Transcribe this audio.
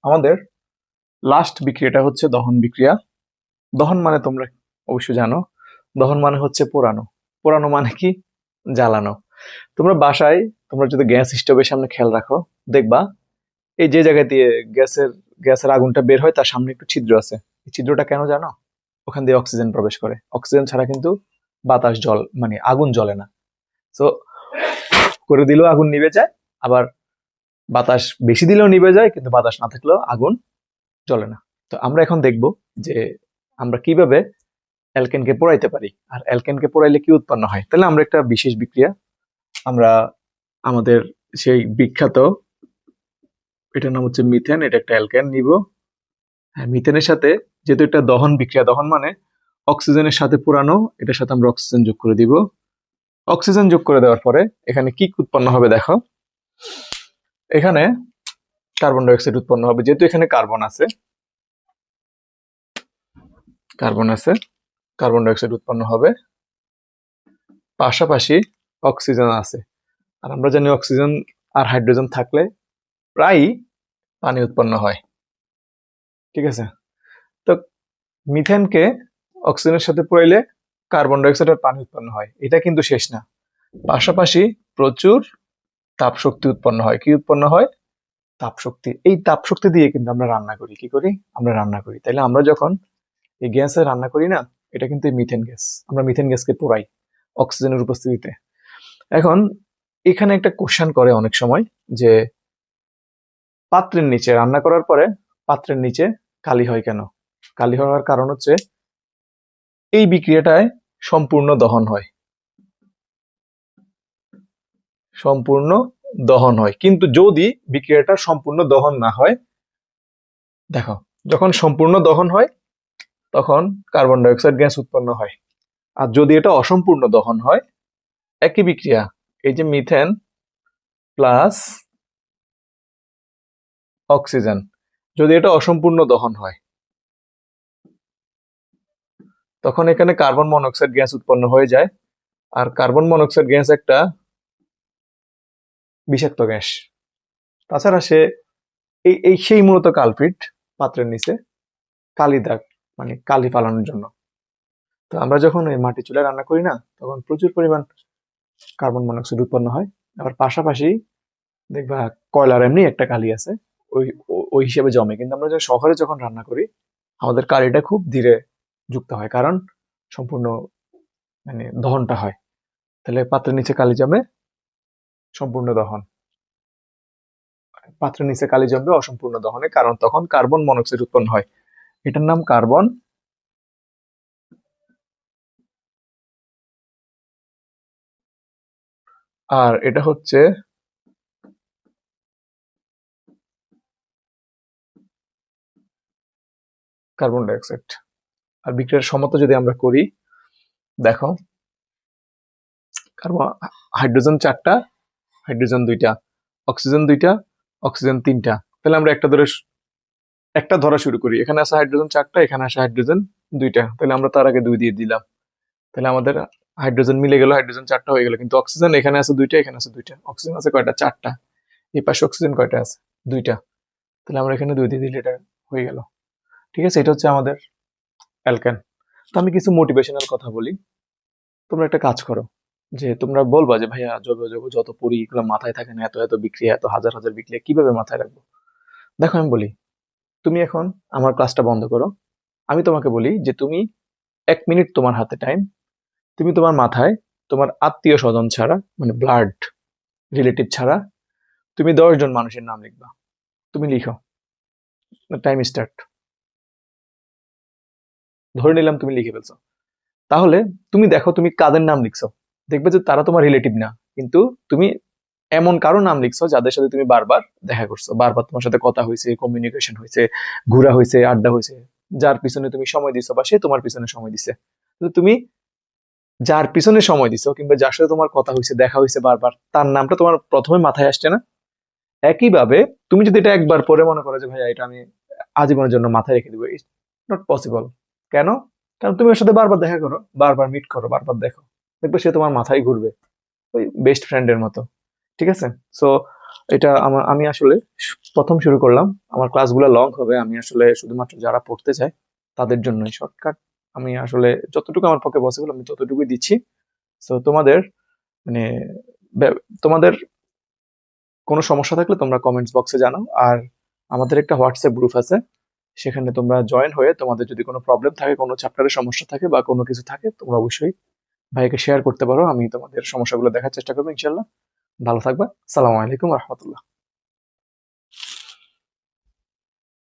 আমাদের লাস্ট বিক্রিয়াটা হচ্ছে দহন বিক্রিয়া। দহন মানে তোমরা অবশ্যই জানো, দহন মানে হচ্ছে পোড়ানো। পোড়ানো মানে কি? জ্বালানো। তোমরা বাসায়, তোমরা যদি গ্যাস স্টোভের সামনে খেয়াল রাখো, দেখবা এই যে জায়গা দিয়ে গ্যাসের গ্যাসের আগুনটা বের হয় তার সামনে একটু ছিদ্র আছে। এই ছিদ্রটা কেন জানো? ওখান দিয়ে অক্সিজেন প্রবেশ করে। অক্সিজেন ছাড়া কিন্তু বাতাস জল মানে আগুন জ্বলে না। তো করে দিলেও আগুন নিভে যায়, আবার বাতাস বেশি দিলেও নিভে যায়, কিন্তু বাতাস না থাকলেও আগুন জ্বলে না। তো আমরা এখন দেখব যে আমরা কিভাবে অ্যালকেনকে পোড়াইতে পারি, আর অ্যালকেনকে পোড়াইলে কি উৎপন্ন হয়। তাহলে আমরা একটা বিশেষ বিক্রিয়া, আমরা আমাদের সেই বিখ্যাত, এটার নাম হচ্ছে মিথেন, এটা একটা অ্যালকেন নিব। হ্যাঁ, মিথেনের সাথে, যেহেতু এটা দহন বিক্রিয়া, দহন মানে অক্সিজেনের সাথে পোড়ানো, এটার সাথে আমরা অক্সিজেন যোগ করে দিব। অক্সিজেন যোগ করে দেওয়ার পরে এখানে কি উৎপন্ন হবে দেখো। এখানে কার্বন ডাই অক্সাইড উৎপন্ন হবে, যেহেতু এখানে কার্বন আছে, কার্বন আছে, কার্বন ডাই অক্সাইড উৎপন্ন হবে। পাশাপাশি অক্সিজেন আছে, আর আমরা জানি অক্সিজেন আর হাইড্রোজেন থাকলে প্রায়ই পানি উৎপন্ন হয়। ঠিক আছে? তো মিথেনকে অক্সিজেনের সাথে পোড়াইলে কার্বন ডাই অক্সাইড আর পানি উৎপন্ন হয়। এটা কিন্তু শেষ না, পাশাপাশি প্রচুর তাপ শক্তি উৎপন্ন হয়। কি উৎপন্ন হয়? তাপ শক্তি। এই তাপ শক্তি দিয়ে কিন্তু আমরা রান্না করি। কি করি? আমরা রান্না করি। তাইলে আমরা যখন এই গ্যাসে রান্না করি না, এটা কিন্তু মিথেন গ্যাস। আমরা মিথেন গ্যাসকে পোড়াই অক্সিজেনের উপস্থিতিতে। এখন এখানে একটা কোশ্চেন করে অনেক সময় যে পাত্রের নিচে রান্না করার পরে পাত্রের নিচে কালি হয় কেন? কালি হওয়ার কারণ হচ্ছে এই বিক্রিয়াটায় সম্পূর্ণ দহন হয়, সম্পূর্ণ দহন হয়। কিন্তু যদি বিক্রিয়াটা সম্পূর্ণ দহন না হয়, দেখো, যখন সম্পূর্ণ দহন হয় তখন কার্বন ডাই অক্সাইড গ্যাস উৎপন্ন হয়। আর যদি এটা অসম্পূর্ণ দহন হয়, একই বিক্রিয়া, এই যে মিথেন প্লাস অক্সিজেন, যদি এটা অসম্পূর্ণ দহন হয়, তখন এখানে কার্বন মনোক্সাইড গ্যাস উৎপন্ন হয়ে যায়। আর কার্বন মনোক্সাইড গ্যাস একটা বিষাক্ত গ্যাস। তাছাড়া সে এই এই সেই মূলত কালপ্রিট পাত্রের নিচে কালি দাগ, মানে কালি ফালানোর জন্য। তো আমরা যখন এই মাটি চুলায় রান্না করি না, তখন প্রচুর পরিমাণ কার্বন মনোক্সাইড উৎপন্ন হয়। আবার পাশাপাশি দেখবা কয়লার এমনি একটা কালি আছে, ওই ওই হিসেবে জমে। কিন্তু আমরা যখন শহরে যখন রান্না করি, আমাদের কালিটা খুব ধীরে যুক্ত হয়, কারণ সম্পূর্ণ মানে দহনটা হয়। তাহলে পাত্রের নিচে কালি জমে, সম্পূর্ণ দহন। পাত্রের নিচে কালি জমবে অসম্পূর্ণ দহনে, কারণ তখন কার্বন মনোক্সাইড উৎপন্ন হয়। এটার নাম কার্বন, আর এটা হচ্ছে কার্বন ডাই অক্সাইড। আর বিক্রিয়ার সমতা যদি আমরা করি, দেখো, কার্বন, হাইড্রোজেন 4টা, হাইড্রোজেন 2টা, অক্সিজেন 2টা, অক্সিজেন 3টা। তাহলে আমরা একটা ধরা শুরু করি। এখানে আছে হাইড্রোজেন 4টা, এখানে আছে হাইড্রোজেন 2টা। তাহলে আমরা তার আগে 2 দিয়ে দিলাম। তাহলে আমাদের হাইড্রোজেন মিলে গেল, হাইড্রোজেন 4টা হয়ে গেল। কিন্তু অক্সিজেন এখানে আছে 2টা, এখানে আছে 2টা। অক্সিজেন আছে কয়টা? 4টা। এই পাশে অক্সিজেন কয়টা আছে? 2টা। তাহলে আমরা এখানে 2 দিয়ে দিলে এটা হয়ে গেল। ঠিক আছে? এটা হচ্ছে আমাদের অ্যালকেন। তো আমি কিছু মোটিভেশনাল কথা বলি। তোমরা একটা কাজ করো, যে তোমরা বলবা যে ভাইয়া জৈব যৌগ যত পড়ি এগুলো মাথায় থাকে না, এত এত বিক্রিয়া, এত হাজার হাজার বিক্রিয়া কিভাবে মাথায় রাখবো? দেখো, আমি বলি, তুমি এখন আমার ক্লাসটা বন্ধ করো। আমি তোমাকে বলি যে তুমি 1 মিনিট তোমার হাতে টাইম, তুমি তোমার মাথায় তোমার আত্মীয় স্বজন ছাড়া, মানে ব্লাড রিলেটিভ ছাড়া, তুমি 10 জন মানুষের নাম লিখবা। তুমি লিখো, টাইম স্টার্ট। ধরে নিলাম তুমি লিখে ফেলছো। তাহলে তুমি দেখো তুমি কাদের নাম লিখছো। দেখবে যে তারা তোমার রিলেটিভ না, কিন্তু তুমি এমন কারো নাম লিখছো যাদের সাথে তুমি বারবার দেখা করছো, বারবার তোমার সাথে কথা হয়েছে, কমিউনিকেশন হয়েছে, ঘোরা হয়েছে, আড্ডা হয়েছে, যার পিছনে তুমি সময় দিছো বা সে তোমার পিছনে সময় দিছে। তো তুমি যার পিছনে সময় দিছো কিংবা যার সাথে তোমার কথা হয়েছে, দেখা হয়েছে বারবার, তার নামটা তোমার প্রথমে মাথায় আসছে না? একইভাবে তুমি যদি এটা একবার পরে মনে করো যে ভাইয়া এটা আমি আজীবনের জন্য মাথায় রেখে দিবো, ইটস নট পসিবল। কেন? কারণ তুমি ওর সাথে বারবার দেখা করো, বারবার মিট করো, বারবার দেখো, দেখবে সে তোমার মাথায় ঘুরবে, ওই বেস্ট ফ্রেন্ডের মতো। ঠিক আছে? সো এটা আমি আসলে প্রথম শুরু করলাম। আমার ক্লাসগুলো লং হবে। আমি আসলে শুধুমাত্র যারা পড়তে চায় তাদের জন্যই শর্টকাট। আমি আসলে যতটুকু আমার পক্ষে পসিবল আমি ততটুকুই দিচ্ছি। সো তোমাদের মানে তোমাদের কোনো সমস্যা থাকলে তোমরা কমেন্টস বক্সে জানাও। আর আমাদের একটা হোয়াটসঅ্যাপ গ্রুপ আছে, সেখানে তোমরা জয়েন হয়ে তোমাদের যদি কোনো প্রবলেম থাকে, কোনো চ্যাপ্টারের সমস্যা থাকে বা কোনো কিছু থাকে, তোমরা অবশ্যই ভাইকে শেয়ার করতে পারো। আমি তোমাদের সমস্যাগুলো দেখার চেষ্টা করবো ইনশাল্লাহ। ভালো থাকবা। সালামু আলাইকুম রহমতুল্লাহ।